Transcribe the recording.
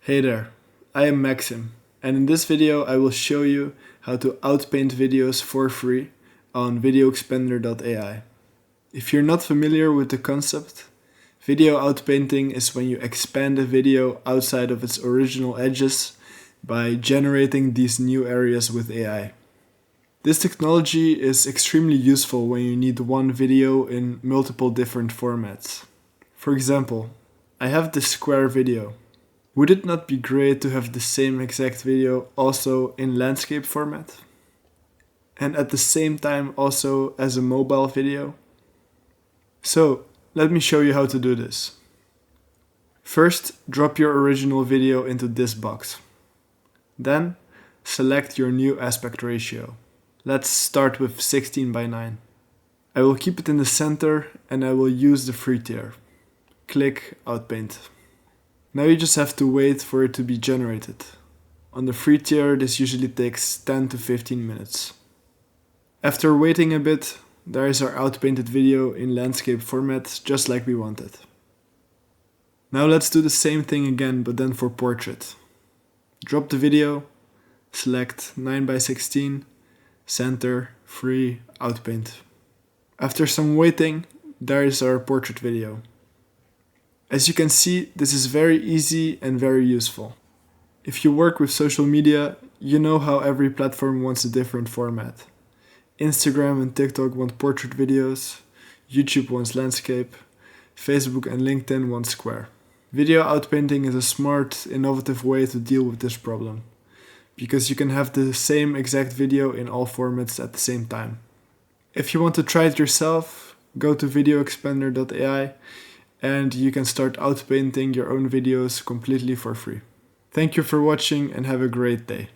Hey there, I am Maxim, and in this video I will show you how to outpaint videos for free on VideoExpander.ai. If you're not familiar with the concept, video outpainting is when you expand a video outside of its original edges by generating these new areas with AI. This technology is extremely useful when you need one video in multiple different formats. For example, I have this square video. Would it not be great to have the same exact video also in landscape format? And at the same time also as a mobile video? So, let me show you how to do this. First, drop your original video into this box. Then, select your new aspect ratio. Let's start with 16:9. I will keep it in the center and I will use the free tier. Click Outpaint. Now you just have to wait for it to be generated. On the free tier, this usually takes 10 to 15 minutes. After waiting a bit, there is our outpainted video in landscape format, just like we wanted. Now let's do the same thing again, but then for portrait. Drop the video, select 9:16, center, free, outpaint. After some waiting, there is our portrait video. As you can see, this is very easy and very useful. If you work with social media, you know how every platform wants a different format. Instagram and TikTok want portrait videos, YouTube wants landscape, Facebook and LinkedIn want square. Video outpainting is a smart, innovative way to deal with this problem, because you can have the same exact video in all formats at the same time. If you want to try it yourself, go to VideoExpander.ai and you can start outpainting your own videos completely for free. Thank you for watching and have a great day.